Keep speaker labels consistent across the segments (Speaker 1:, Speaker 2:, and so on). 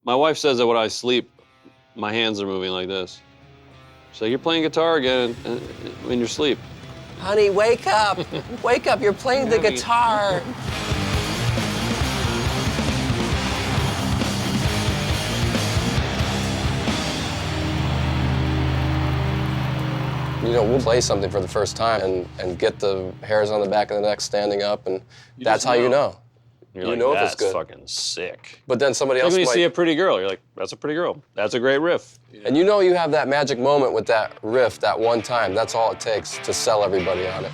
Speaker 1: My wife says that when I sleep, my hands are moving like this. She's like, you're playing guitar again in your sleep.
Speaker 2: Honey, wake up. Wake up, you're playing the guitar. You know, we'll play something for the first time and get the hairs on the back of the neck standing up, and that's how you know.
Speaker 1: You're
Speaker 2: you
Speaker 1: like,
Speaker 2: know if
Speaker 1: that's
Speaker 2: it's good.
Speaker 1: Fucking sick.
Speaker 2: But then somebody else
Speaker 1: Like when you
Speaker 2: might...
Speaker 1: see a pretty girl, you're like, that's a pretty girl. That's a great riff.
Speaker 2: And you know you have that magic moment with that riff, that one time. That's all it takes to sell everybody on it.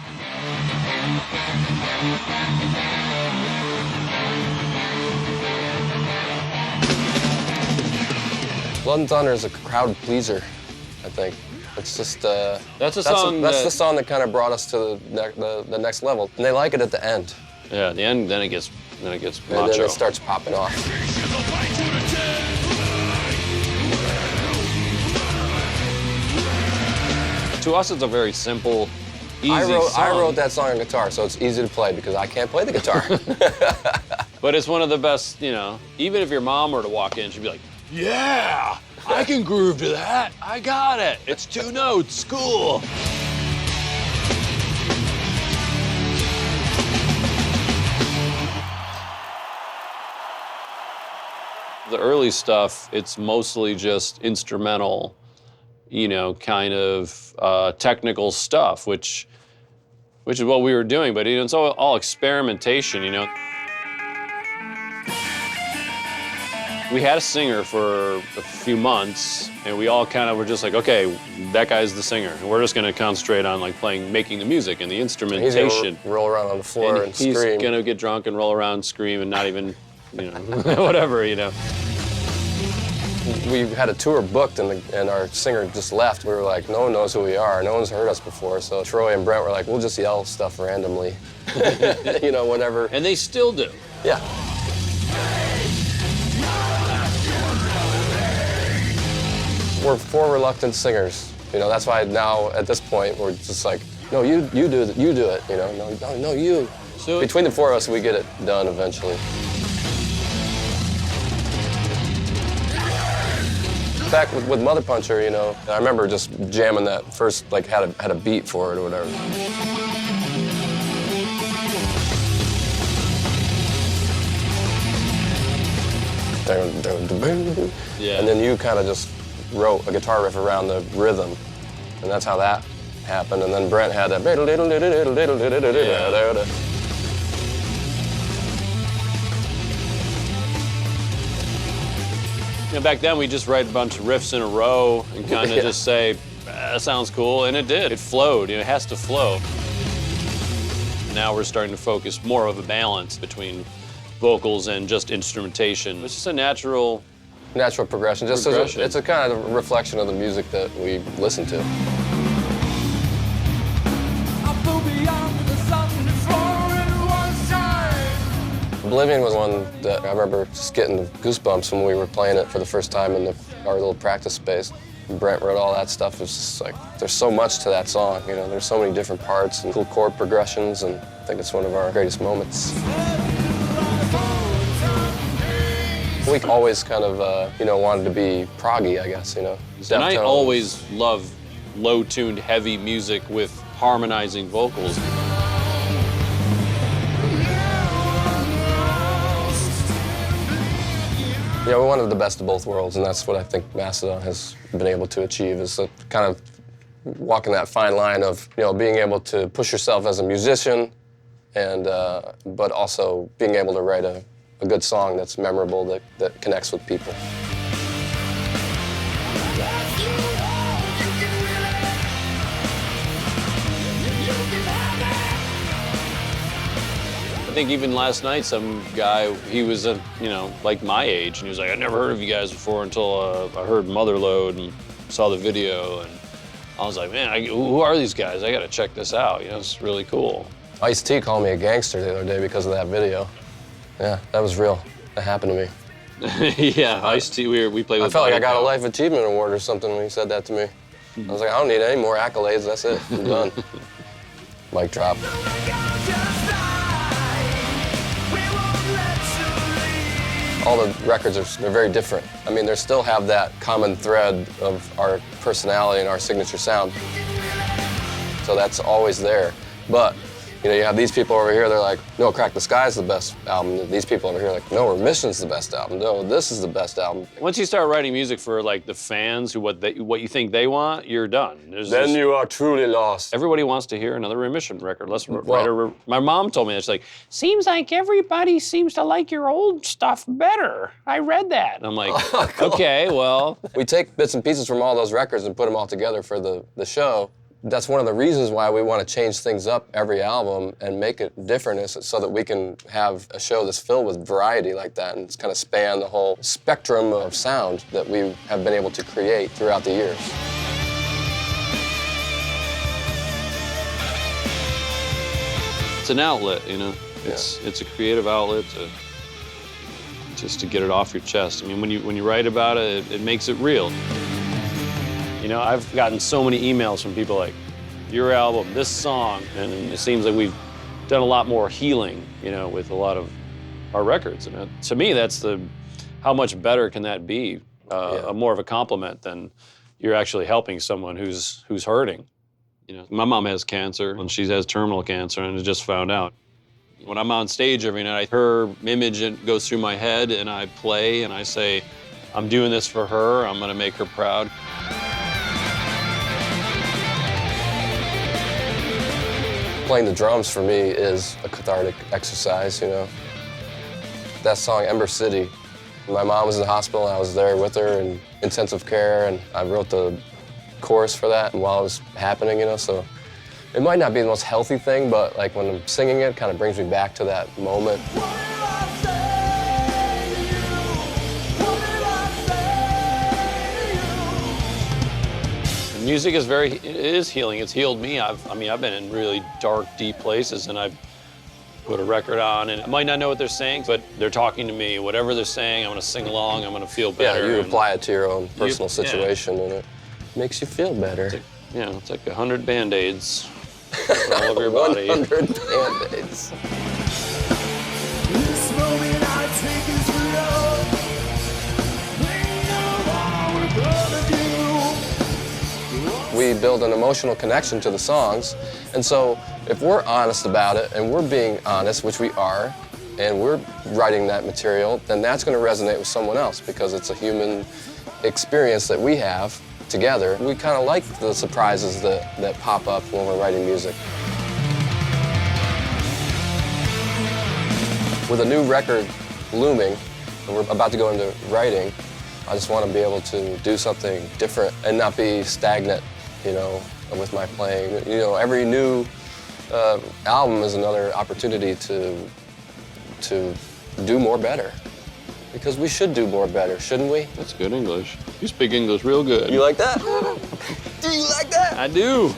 Speaker 2: Blood and Thunder is a crowd pleaser, I think. It's just
Speaker 1: that's the song
Speaker 2: that kind of brought us to the next level, and they like it at the end.
Speaker 1: Yeah, at the end, then it gets macho.
Speaker 2: And then it starts popping off.
Speaker 1: To us, it's a very simple, easy song.
Speaker 2: I wrote that song on guitar, so it's easy to play because I can't play the guitar.
Speaker 1: But it's one of the best, you know. Even if your mom were to walk in, she'd be like, yeah, I can groove to that. I got it. It's 2 notes, cool. The early stuff, it's mostly just instrumental, you know, kind of technical stuff, which is what we were doing, but it's all experimentation, you know. We had a singer for a few months, and we all kind of were just like, okay, that guy's the singer, and we're just gonna concentrate on like making the music and the instrumentation.
Speaker 2: He's gonna roll around on the floor and scream.
Speaker 1: He's gonna get drunk and roll around, scream, and not even, you know, whatever, you know.
Speaker 2: We had a tour booked, and our singer just left. We were like, no one knows who we are. No one's heard us before. So Troy and Brent were like, we'll just yell stuff randomly, you know, whatever.
Speaker 1: And they still do.
Speaker 2: Yeah. We're 4 reluctant singers. You know, that's why now at this point we're just like, no, you do it. You do it. You know, no, you. So between the 4 of us, we get it done eventually. Back with Mother Puncher, you know, I remember just jamming that first, like had a beat for it or whatever.
Speaker 1: Yeah.
Speaker 2: And then you kind of just wrote a guitar riff around the rhythm, and that's how that happened. And then Brent had that. Yeah.
Speaker 1: You know, back then we just write a bunch of riffs in a row and kind of just say, that sounds cool, and it did. It flowed, you know, it has to flow. Now we're starting to focus more of a balance between vocals and just instrumentation. It's just a natural
Speaker 2: progression. It's a kind of reflection of the music that we listen to. Oblivion was one that I remember just getting goosebumps when we were playing it for the first time in our little practice space. And Brent wrote all that stuff. It's just like, there's so much to that song, you know, there's so many different parts and cool chord progressions, and I think it's one of our greatest moments. We always kind of, you know, wanted to be proggy, I guess, you know.
Speaker 1: And I always love low-tuned, heavy music with harmonizing vocals.
Speaker 2: Yeah, we wanted the best of both worlds, and that's what I think Mastodon has been able to achieve, is kind of walking that fine line of, you know, being able to push yourself as a musician, and but also being able to write a good song that's memorable, that connects with people.
Speaker 1: I think even last night, some guy, he was, you know, like my age, and he was like, I'd never heard of you guys before until I heard MOTHERLOAD and saw the video, and I was like, man, who are these guys? I gotta check this out, you know, it's really cool.
Speaker 2: Ice-T called me a gangster the other day because of that video. Yeah, that was real. That happened to me.
Speaker 1: Yeah, Ice-T, we played with.
Speaker 2: I felt like I got a Life Achievement Award or something when he said that to me. I was like, I don't need any more accolades, that's it, I'm done. Mic drop. All the records they're very different. I mean, they still have that common thread of our personality and our signature sound. So that's always there. But you know, you have these people over here, they're like, no, Crack the Sky's the best album. These people over here are like, no, Remission's the best album. No, this is the best album.
Speaker 1: Once you start writing music for like the fans, who what you think they want, you're done.
Speaker 2: Then you are truly lost.
Speaker 1: Everybody wants to hear another Remission record. My mom told me, it's like, seems like everybody seems to like your old stuff better. I read that. And I'm like, okay, well.
Speaker 2: We take bits and pieces from all those records and put them all together for the show. That's one of the reasons why we want to change things up every album and make it different, is so that we can have a show that's filled with variety like that and kind of span the whole spectrum of sound that we have been able to create throughout the years.
Speaker 1: It's an outlet, you know. It's a creative outlet just to get it off your chest. I mean, when you write about it, it makes it real. You know, I've gotten so many emails from people like, your album, this song, and it seems like we've done a lot more healing, you know, with a lot of our records. And to me, that's how much better can that be? More of a compliment than you're actually helping someone who's hurting. You know, my mom has cancer, and she has terminal cancer, and I just found out. When I'm on stage every night, her image goes through my head, and I play, and I say, I'm doing this for her, I'm gonna make her proud.
Speaker 2: Playing the drums for me is a cathartic exercise, you know. That song, Ember City, my mom was in the hospital and I was there with her in intensive care, and I wrote the chorus for that while it was happening, you know, so it might not be the most healthy thing, but like when I'm singing it, it kind of brings me back to that moment.
Speaker 1: Music is it is healing. It's healed me. I've been in really dark, deep places, and I've put a record on, and I might not know what they're saying, but they're talking to me. Whatever they're saying, I'm gonna sing along, I'm gonna feel better.
Speaker 2: Yeah, you apply it to your own personal situation, and it makes you feel better.
Speaker 1: It's like 100 Band-Aids all over your body.
Speaker 2: 100 Band-Aids.
Speaker 3: This moment I take is real. We know what we're gonna do.
Speaker 2: We build an emotional connection to the songs, and so if we're honest about it, and we're being honest, which we are, and we're writing that material, then that's going to resonate with someone else because it's a human experience that we have together. We kind of like the surprises that pop up when we're writing music. With a new record looming, and we're about to go into writing, I just want to be able to do something different and not be stagnant, you know, with my playing. You know, every new album is another opportunity to do more better. Because we should do more better, shouldn't we?
Speaker 1: That's good English. You speak English real good.
Speaker 2: You like that? Do you like that?
Speaker 1: I do.